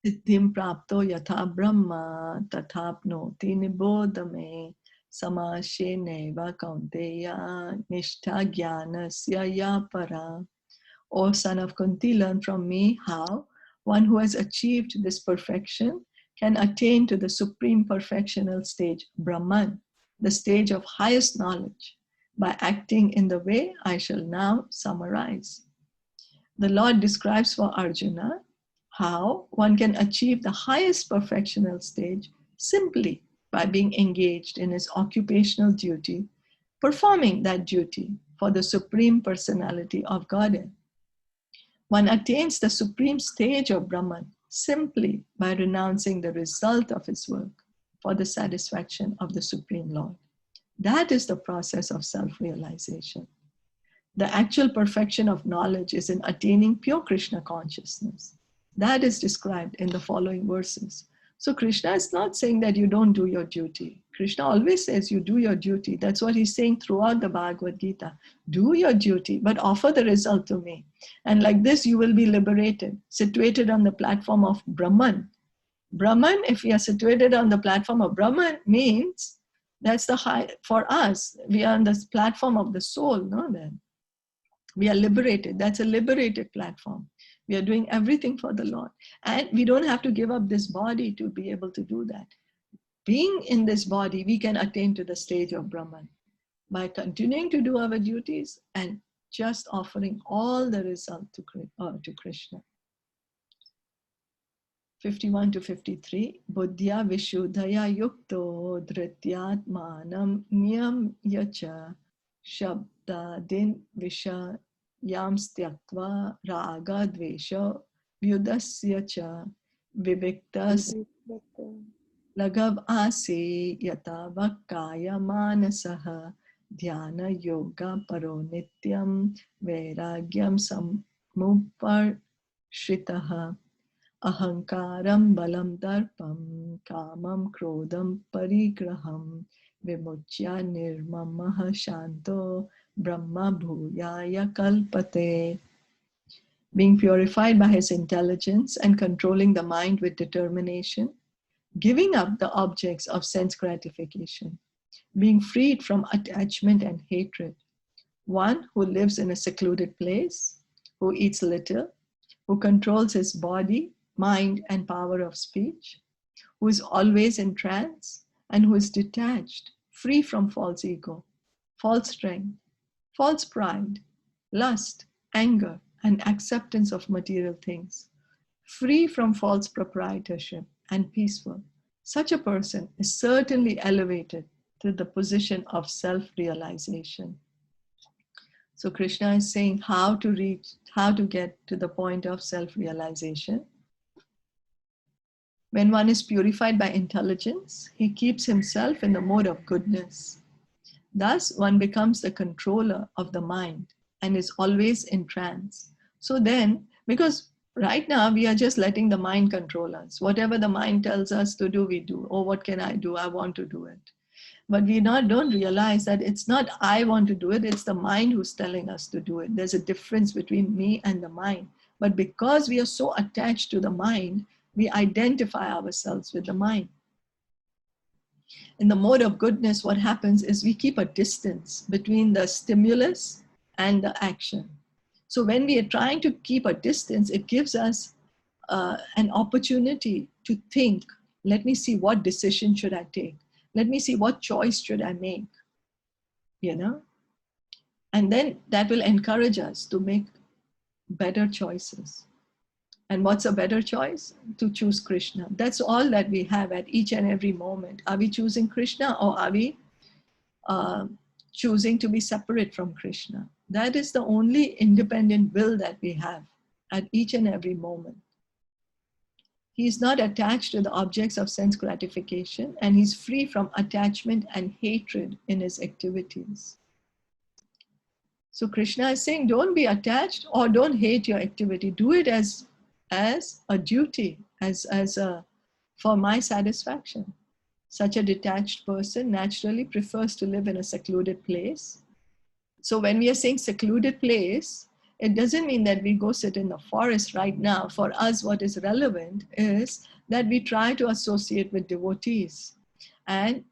Siddhim prapto yatha brahma tathapnoti nibodhame samashe neva kaunteya nishtha jnanasya ya para. O son of Kunti, learn from me how one who has achieved this perfection can attain to the supreme perfectional stage, Brahman, the stage of highest knowledge, by acting in the way I shall now summarize. The Lord describes for Arjuna how one can achieve the highest perfectional stage simply by being engaged in his occupational duty, performing that duty for the Supreme Personality of Godhead. One attains the supreme stage of Brahman simply by renouncing the result of his work for the satisfaction of the Supreme Lord. That is the process of self-realization. The actual perfection of knowledge is in attaining pure Krishna consciousness. That is described in the following verses. So Krishna is not saying that you don't do your duty. Krishna always says you do your duty. That's what he's saying throughout the Bhagavad Gita. Do your duty, but offer the result to me. And like this, you will be liberated, situated on the platform of Brahman. Brahman, if we are situated on the platform of Brahman, means that's the high, for us, we are on this platform of the soul, no then? We are liberated. That's a liberated platform. We are doing everything for the Lord. And we don't have to give up this body to be able to do that. Being in this body, we can attain to the stage of Brahman by continuing to do our duties and just offering all the result to Krishna. 51 to 53. Buddhya vishuddhaya yukto dhrityatmanam niyam yacha shabdadin visha yamstyakva raga dvesha vyudasya cha vibhiktas lagav asi yata vakkaya manasaha dhyana yoga paro nityam vairagyam samuparshitaha ahankaram balam darpam kamam krodam parigraham vimuchya nirmamaha shanto brahma bhuyaya kalpate. Being purified by his intelligence and controlling the mind with determination, giving up the objects of sense gratification, being freed from attachment and hatred, one who lives in a secluded place, who eats little, who controls his body, mind, and power of speech, who is always in trance, and who is detached, free from false ego, false strength, false pride, lust, anger, and acceptance of material things, free from false proprietorship, and peaceful. Such a person is certainly elevated to the position of self-realization. So Krishna is saying how to get to the point of self-realization. When one is purified by intelligence, he keeps himself in the mode of goodness. Thus, one becomes the controller of the mind and is always in trance. So then, because right now we are just letting the mind control us. Whatever the mind tells us to do, we do. Oh, what can I do? I want to do it. But we don't realize that it's not I want to do it, it's the mind who's telling us to do it. There's a difference between me and the mind. But because we are so attached to the mind, we identify ourselves with the mind. In the mode of goodness, what happens is we keep a distance between the stimulus and the action. So when we are trying to keep a distance, it gives us an opportunity to think, let me see what decision should I take? Let me see what choice should I make, And then that will encourage us to make better choices. And what's a better choice? To choose Krishna. That's all that we have at each and every moment. Are we choosing Krishna or are we choosing to be separate from Krishna? That is the only independent will that we have at each and every moment. He is not attached to the objects of sense gratification, and he's free from attachment and hatred in his activities. So Krishna is saying, don't be attached or don't hate your activity. Do it as a duty, for my satisfaction. Such a detached person naturally prefers to live in a secluded place. So when we are saying secluded place, It doesn't mean that we go sit in the forest right now. For us, what is relevant is that we try to associate with devotees. And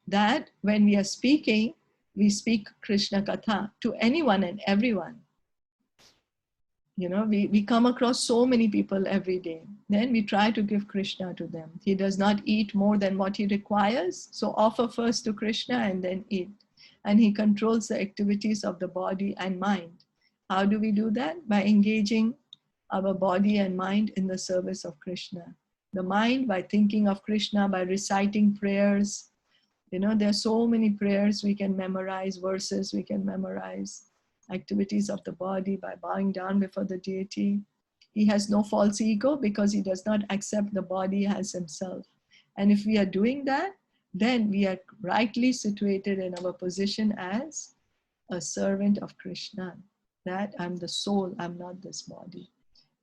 that when we are speaking, we speak Krishna Katha to anyone and everyone. You know, we come across so many people every day. Then we try to give Krishna to them. He does not eat more than what he requires. So offer first to Krishna and then eat. And he controls the activities of the body and mind. How do we do that? By engaging our body and mind in the service of Krishna. The mind by thinking of Krishna, by reciting prayers. You know, there are so many prayers we can memorize, verses we can memorize. Activities of the body by bowing down before the deity. He has no false ego because he does not accept the body as himself. And if we are doing that, then we are rightly situated in our position as a servant of Krishna. That I'm the soul, I'm not this body.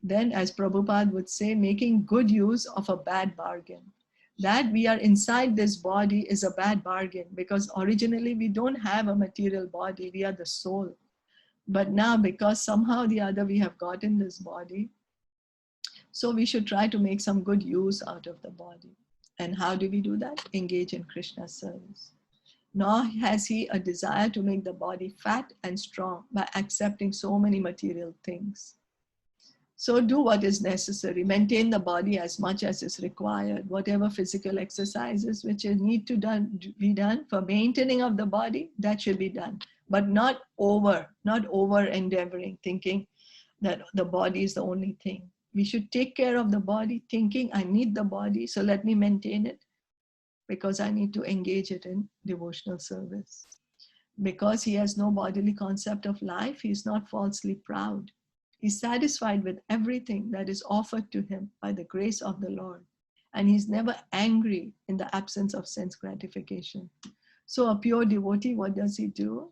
Then, as Prabhupada would say, making good use of a bad bargain. That we are inside this body is a bad bargain because originally we don't have a material body, we are the soul. But now, because somehow or the other we have gotten this body, so we should try to make some good use out of the body. And how do we do that? Engage in Krishna's service. Nor has he a desire to make the body fat and strong by accepting so many material things. So do what is necessary. Maintain the body as much as is required. Whatever physical exercises which need to be done for maintaining of the body, that should be done. But not over endeavoring, thinking that the body is the only thing. We should take care of the body, thinking I need the body, so let me maintain it because I need to engage it in devotional service. Because he has no bodily concept of life, he is not falsely proud. He's satisfied with everything that is offered to him by the grace of the Lord. And he's never angry in the absence of sense gratification. So a pure devotee, what does he do?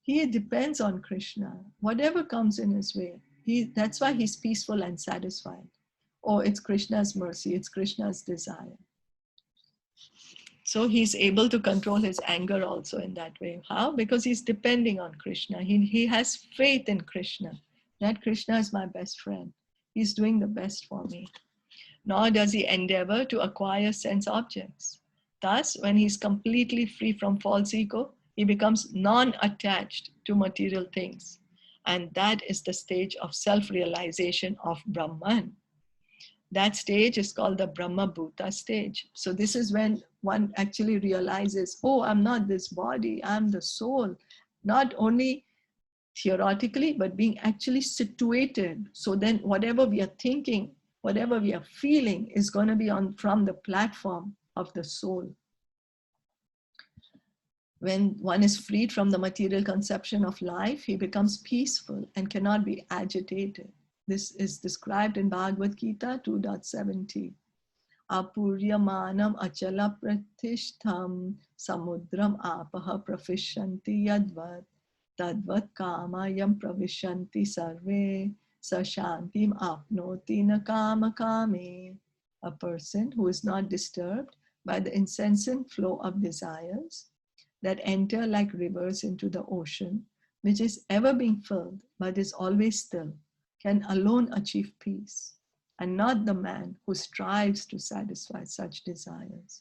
He depends on Krishna. Whatever comes in his way, that's why he's peaceful and satisfied. Oh, it's Krishna's mercy, it's Krishna's desire. So he's able to control his anger also in that way. How? Because he's depending on Krishna. He has faith in Krishna. That Krishna is my best friend. He's doing the best for me. Nor does he endeavor to acquire sense objects. Thus, when he's completely free from false ego, he becomes non-attached to material things. And that is the stage of self-realization of Brahman. That stage is called the Brahma Bhuta stage. So this is when one actually realizes, oh, I'm not this body, I'm the soul. Not only theoretically, but being actually situated. So then whatever we are thinking, whatever we are feeling is going to be from the platform of the soul. When one is freed from the material conception of life, he becomes peaceful and cannot be agitated. This is described in Bhagavad Gita 2.70. Apuryamanam achala pratishtham samudram apaha prafishanti yadvat tadvat kamayam pravishanti sarve sashantim apnoti na kama kame. A person who is not disturbed by the incessant flow of desires that enter like rivers into the ocean, which is ever being filled but is always still, can alone achieve peace, and not the man who strives to satisfy such desires.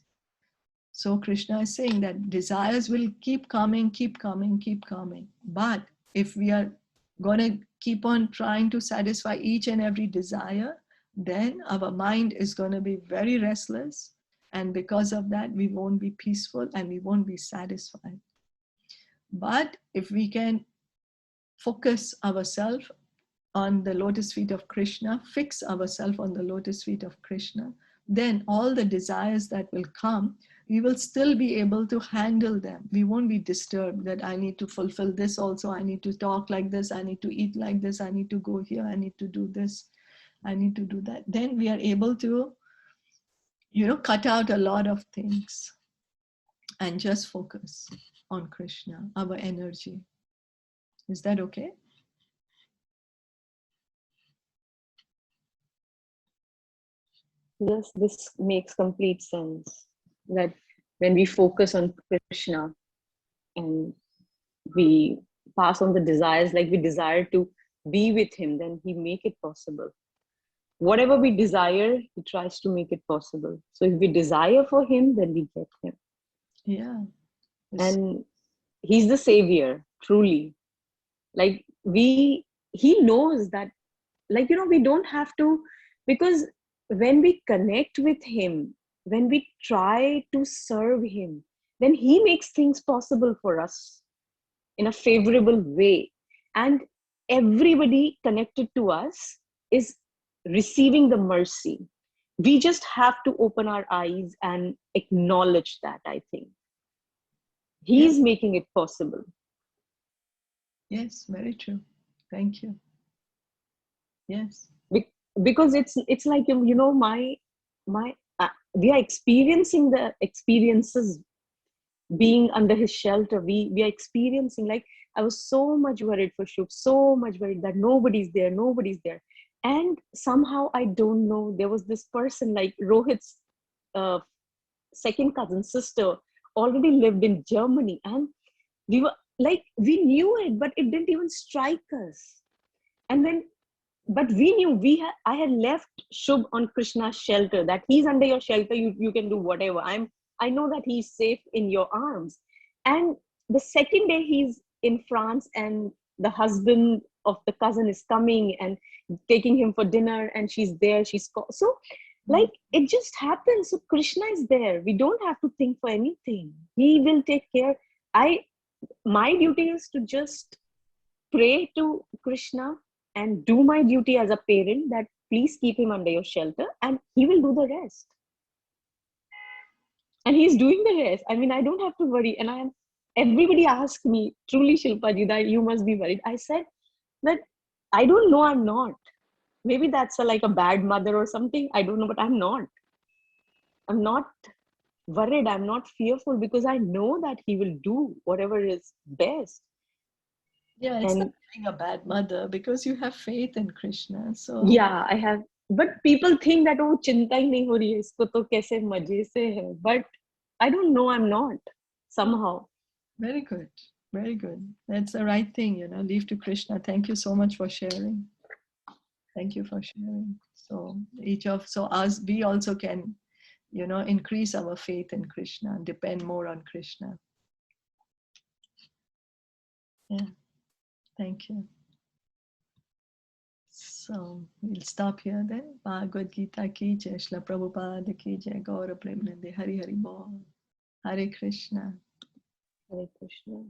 So Krishna is saying that desires will keep coming, keep coming, keep coming. But if we are going to keep on trying to satisfy each and every desire, then our mind is going to be very restless. And because of that, we won't be peaceful and we won't be satisfied. But if we can focus ourselves on the lotus feet of Krishna, fix ourselves on the lotus feet of Krishna, then all the desires that will come, we will still be able to handle them. We won't be disturbed that I need to fulfill this also, I need to talk like this, I need to eat like this, I need to go here, I need to do this, I need to do that. Then we are able to, cut out a lot of things and just focus on Krishna, our energy. Is that okay? Yes, this makes complete sense. That when we focus on Krishna and we pass on the desires, like we desire to be with him, then he make it possible. Whatever we desire, he tries to make it possible. So if we desire for him, then we get him. Yeah. And he's the savior, truly. Like he knows that, like, we don't have to, because when we connect with him, when we try to serve him, then he makes things possible for us in a favorable way. And everybody connected to us is receiving the mercy. We just have to open our eyes and acknowledge that, I think. He's making it possible. Yes, very true. Thank you. Yes. Because it's like, we are experiencing the experiences being under his shelter. We are experiencing, like, I was so much worried for Shub, so much worried that nobody's there. And somehow, I don't know, there was this person, like Rohit's second cousin sister, already lived in Germany, and we were like, we knew it, but it didn't even strike us. And then, but we knew, I had left Shubh on Krishna's shelter, that he's under your shelter, you can do whatever. I know that he's safe in your arms. And the second day he's in France, and the husband of the cousin is coming and taking him for dinner, and she's there, so like, it just happens. So Krishna is there. We don't have to think for anything. He will take care. My duty is to just pray to Krishna and do my duty as a parent, that please keep him under your shelter, and he will do the rest. And he's doing the rest. I mean, I don't have to worry. And everybody asked me, truly, Shilpa ji, that you must be worried. I said that I don't know, I'm not. Maybe that's like a bad mother or something. I don't know, but I'm not. I'm not worried. I'm not fearful, because I know that he will do whatever is best. Yeah, it's not being a bad mother, because you have faith in Krishna. So yeah, I have. But people think that, oh, chinta hi nahi ho rahi hai, isko to kaise maje se hai. But I don't know, I'm not, somehow. very good. Very good. That's the right thing, leave to Krishna. Thank you so much for sharing. Thank you for sharing. So us, we also can, increase our faith in Krishna, depend more on Krishna. Yeah. Thank you. So we'll stop here then. Bhagavad Gita ki jai, Srila Prabhupada ki jai, Gaura Premanande, Hari Hari Bol. Hare Krishna. Hare Krishna.